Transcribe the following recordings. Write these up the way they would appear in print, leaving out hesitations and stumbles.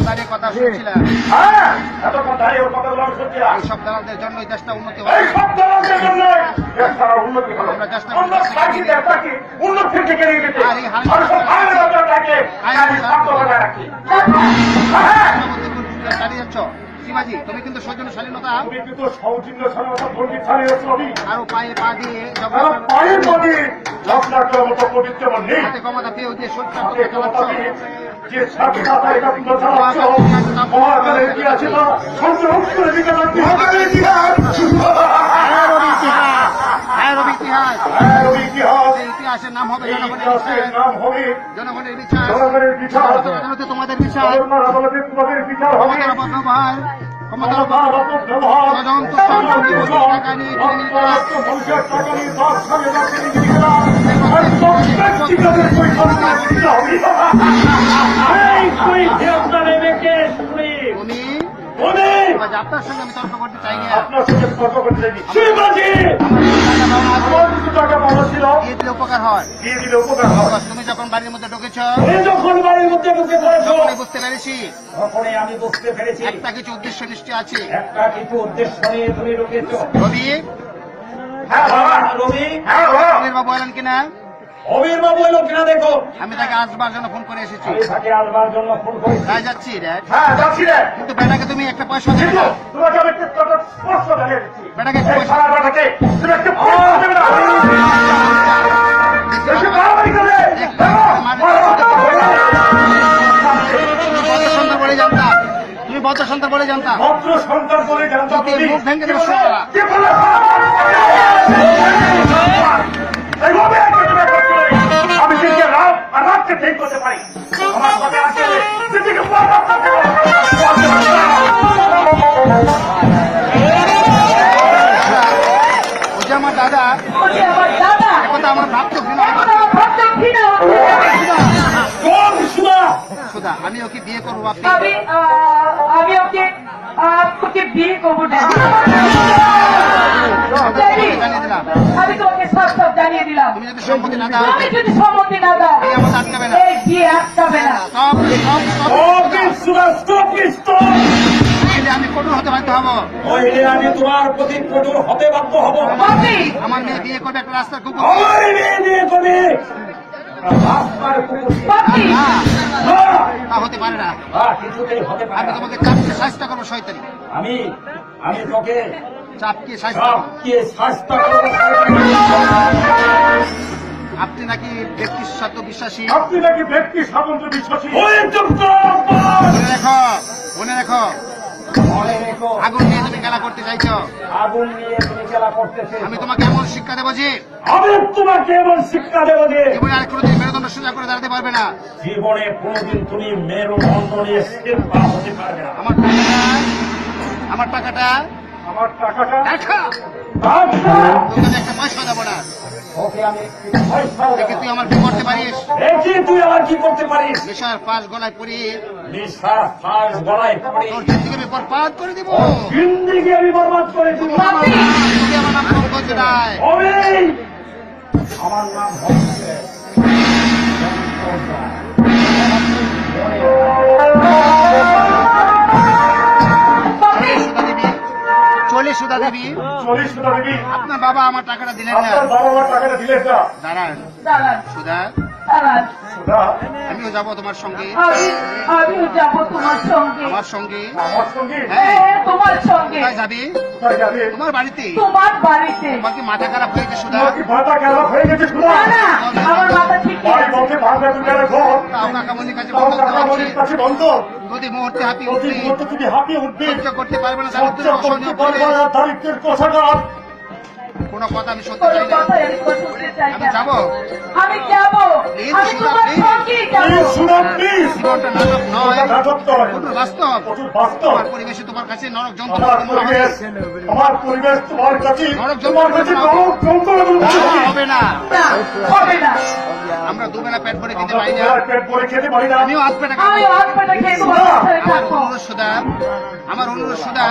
দাঁড়িয়ে কথা শুনছিলাম। হ্যাঁ, এতক্ষণ দাঁড়িয়ে ওর কথাগুলো আমি শুনছিলাম। এইসব দালালদের জন্য এই দেশটা উন্নতি হবে। এই সব দালালদের জন্য দেশটা উন্নতি হবে। আমরা চেষ্টা আমরা চাইছি দেশটাকে উন্নতির দিকে নিয়ে যেতে। আর এই হাল- আর সব আইনের ব্যাপারটাকে আমি শান্ত বজায় রাখি। হ্যাঁ, দাঁড়িয়ে যাচ্ছ শিবাজি, তুমি কিন্তু সৌজন্যশালীনতা তুমি কিন্তু সৌজন্য স্বাধীনতা পণ্ডিতশালী ছবি আরো পায়ে পা দিয়ে তারা পায়ের মধ্যে লক্ষার মতো পবিত্র নেই। হাতে ক্ষমতা পেয়েও যে সরকার হাতে ক্ষমতা দিয়ে যে স্বাধীনতা এটা তোমরা চালাচ্ছ, মহাকালের ইতিহাসে তা সংগ্রাম করে দিতে লাগবে। মহাকালের ইতিহাস, ইতিহাস হ্যাঁ, ওই ইতিহাস, এই ইতিহাসের নাম হবে এই জনগণের ইতিহাসের বিচার। নাম হবে জনগণের বিচার, জনগণের বিচার। আদালতে তোমাদের বিচার, গভর্নর আদালতে তোমাদের বিচার হবে। ক্ষমতার অপব্যবহার, ক্ষমতার ক্ষমতার অপব্যবহার, ষড়যন্ত্র, ষড়যন্ত্র, টাকা নিয়ে কিনে নিতে লক্ষ মানুষের টাকা নিয়ে তার সামনে রাখতে নিজেরা আর ব্যক্তিগতের পরিচালনা করতে হবে। এই তুই আপনার মেয়েকে শুনি তুমি বলে আপনার সঙ্গে আমি তর্ক করতে চাই না। আপনার সঙ্গে তর্ক করতে চাইনি। শিবাজি, আমার কিছু টাকা পাওয়া ছিল, দিয়ে দিলে উপকার হয়। দিয়ে দিলে উপকার হয়। তুমি যখন বাড়ির মধ্যে ঢুকেছ এই যখন বাড়ির মধ্যে ঢুকে পড়েছ, তখনই বুঝতে পেরেছি তখনই আমি বুঝতে পেরেছি একটা কিছু উদ্দেশ্য নিশ্চয় আছে। একটা কিছু উদ্দেশ্য নিয়ে তুমি ঢুকেছ। রবি, হ্যাঁ বাবা, রবি, হ্যাঁ বাবা, রবির বাবু এলেন কিনা? অবির বাবু এলো কিনা দেখো। আমি তাকে আসবার জন্য ফোন করে এসেছি। আমি তাকে আসবার জন্য ফোন করেছি। তাই যাচ্ছি রে। হ্যাঁ, যাচ্ছি রে। কিন্তু বেটাকে তুমি একটা পয়সা দেবে কিন্তু না। তোমাকে আমি একটা কথা স্পষ্ট জানিয়ে দিচ্ছি। বেটাকে একটু এই পয়সা সারা বেটাকে তুমি একটা পয়সা দেবে না। বেশি বাড়াবাড়ি করলে, দেখো, ভদ্র সন্তান বলে জানতাম, তুমি ভদ্র সন্তান বলে জানতাম। ভদ্র সন্তান বলে জানতাম তুমি। মুখ ভেঙে দেবে সোনা। কি বলে? এইভাবে একটা তুমি করতে পারি। আমি দিনকে রাত আর রাতকে ঠিক করতে পারি। আমার কথা আছে, দিদিকে বরবাদ করতে পারি। ও যে আমার দাদা, কথা আমার ভাবতো কোন সুদা? সুদা, আমি ওকে বিয়ে করবো। আপনি আমি ওকে বিয়ে করবো না। জানিয়ে দিলাম, আমি তোমাকে সব সব জানিয়ে দিলাম। তুমি যদি সম্মতি না দাও তুমি যদি সম্মতি না দাও, এই আমার আটকাবে না। এই বিয়ে আটকাবে না। সব সব সব ওকে সুদা, স্টপ স্টপ। নইলে আমি কঠোর হতে বাধ্য হবো। নইলে আমি তোমার প্রতি কঠোর হতে বাধ্য হব। বাপি, আমার মেয়ে বিয়ে করবে একটা রাস্তার কুকুর। আমার মেয়ে বিয়ে করবে রাস্তার কুকুর। বাপি, না, না, তা হতে পারে না। কিছুতেই হতে পারে আমি না। তোমাকে চাপকে শাস্তা করবো শয়তানি। আমি তোকে চাপকে শাস্তা করবো। সবকে শাস্তা করবো। আপনি নাকি ব্যক্তির সাথে বিশ্বাসী। আপনি নাকি ব্যক্তি স্বাতন্ত্র বিশ্বাসী। মনে রেখো, মনে রেখো, মনে রেখো, আগুন নিয়ে তুমি খেলা করতে চাইছো। আগুন নিয়ে তুমি খেলা করতেছে। আমি তোমাকে এমন শিক্ষা দেবো যে আমি তোমাকে এমন শিক্ষা দেবো যে জীবনে আর কোনোদিন মেরুদণ্ড সোজা করে দাঁড়াতে পারবে না। জীবনে কোনোদিন তুমি মেরুদণ্ড নিয়ে স্থির পা হতে পারবে না। আমার টাকাটা, আমার টাকাটা আমার টাকাটা দেখা, আচ্ছা, তোকে একটা পয়সা দেবো না। ওকে আমি পয়সাও দেবো। দেখে তুই আমার কি করতে পারিস। দেখি তুই আমার কি করতে পারিস। নেশার পাশ গলায় পরিয়ে নিশা ফাঁস গলায় পড়ে তোর জিন্দিগি আমি বরবাদ করে দিব। জিন্দিগি আমি বরবাদ করে দিব। তোকে আমার নাম পঙ্কজ রায়। হবে আমার নাম হচ্ছে বাপি, চলে সুধা দেবী, চল্লিশ সুদা দেবী। আপনার বাবা আমার টাকাটা দিলেন না। আপনার বাবা আমার টাকাটা দিলেন না। দাঁড়ান দাঁড়ান, সুধা, দাঁড়ান। সুদা, আমিও যাবো তোমার সঙ্গে। আমিও যাবো তোমার সঙ্গে। আমার সঙ্গে। আমার সঙ্গে হ্যাঁ, হ্যাঁ, তোমার সঙ্গে। কোথায় যাবি? কোথায় যাবে? তোমার বাড়িতে। তোমার বাড়িতে। তোমার কি মাথা খারাপ হয়েছে সুধা? তোমার কি মাথা খারাপ হয়ে গেছে সুদা? না না, আমার মাথা ঠিক বাড়ি আছে। বলতে ভাঙা দুটার ঘর, তাও কাকামণির কাছে তাও বন্ধ করতে কাকামণির পারছি। কাছে বন্ধ। প্রতি মুহূর্তে হাঁপিয়ে প্রতি উঠবি, মুহূর্তে তুমি হাঁপিয়ে উঠবে। সহ্য করতে পারবে না। সহ্য করতে পারবে না দারিদ্রের কথাটা। কোনো কথা আমি সত্যি কোনো চাই না। কথাই আমি শুনতে চাই আমি না। যাবো। আমি যাবো, Please, আমি সুধা, তোমার please. সঙ্গেই যাবো। প্লিজ সুদা, প্লিজ। জীবনটা নাটক নয়, নাটক নয়, কঠোর বাস্তব। প্রচুর বাস্তব। আমার পরিবেশে তোমার কাছে নরক যন্ত্রণা আমার মনে হবে। পরিবেশ তোমার কাছে নরক তোমার কাছে যন্ত্রণা নরক যন্ত্রণা মনে না, হবে। হবে না। না, হবে না। আমরা দুবেলা পেট ভরে খেতে আমরা পারি না। দুবেলা পেট ভরে খেতে পারি না। আমিও হাত পেটে আমি হাত পেটে খেয়ে তোমার সাথে আমার থাকবো। অনুরোধ সুধা, আমার অনুরোধ সুধা,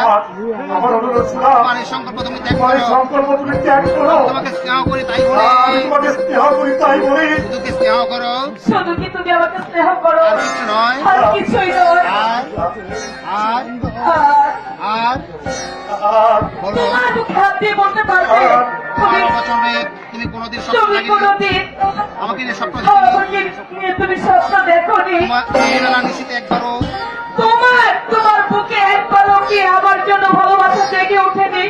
আমার অনুরোধ সুদা, আমার এই সংকল্প তুমি ত্যাগ তোমার এই করো। সংকল্প তুমি ত্যাগ করো। তোমাকে স্নেহ করি তাই বলে আমি তোমাকে স্নেহ করি তাই বলি। শুধুকে স্নেহ করো, শুধু কি তুমি আমাকে স্নেহ করো? আর কিছু নয়। আর কিছুই নয়। আর আর আর আর আর বলো তোমার মুখে হাত দিয়ে বলতে পারবে আমার তুমি বচনে তুমি কোনোদিন স্বপ্ন তুমি দেখিনি কোনোদিন আমাকে নিয়ে স্বপ্ন দেখিনি আমাকে নিয়ে তুমি স্বপ্ন দেখোনি তুমি এবেলা নিশীতে একবারও তোমার বুকে একবারও কি আমার জন্য ভালোবাসা জেগে ওঠেনি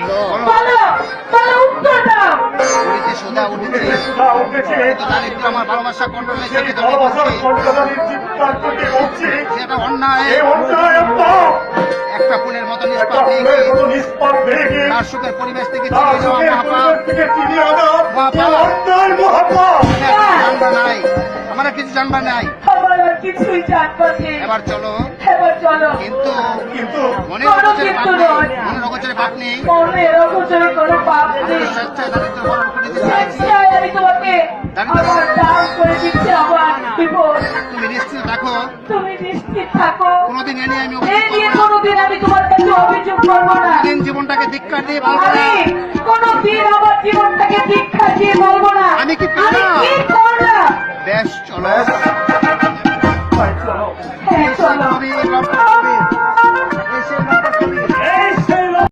বলো বলো উত্তর দাও উড়িতে সোজা উঠেছে সুধা উঠেছে কিন্তু দারিদ্র আমার ভালোবাসা কন্ট্রোলে সেই থেকে জমে ভালোবাসার পড়ছে কণ্ঠদানির চিৎকার থেকে বলছে সেটা অন্যায় এই অন্যায় পাপ একটা ফুলের মতো একটা নিষ্পাপ ফুলের মতো নিষ্পাপ ভেঙে তার সুখের পরিবেশ থেকে তার চিনিয়ে যাওয়া সুখের মহাপাপ পরিবেশ থেকে চিনিয়ে আনা মহাপাপ। এ অন্যায় মহাপাপ জানবা নাই আমার আর কিছু জানবা নাই আমার আর কিছুই জানবার নেই এবার চলো এবার চলো কিন্তু কিন্তু মনের অগোচরে পাপ নেই মনের অগোচরে পাপ নেই মনে এরকম কোনো পাপ নেই স্বেচ্ছায় দারিদ্র বরণ করে দিতে চাইছি স্বেচ্ছায় আমি তোমাকে আমার দান করে দিচ্ছি আমার বিপদ তুমি নিশ্চিত রাখো তুমি নিশ্চিত থাকো কোনোদিন এ নিয়ে আমি এই অভিযোগ নিয়ে করবো না কোনোদিন আমি তোমার কাছে অভিযোগ করবো না কোনোদিন জীবনটাকে ধিক্কার দিয়ে বলবো আমি না কোনোদিন আমার জীবনটাকে দীক্ষা দিয়ে বলবো না আমি কি আমি করলাম? কি করলাম বেশ চলো ব্যাস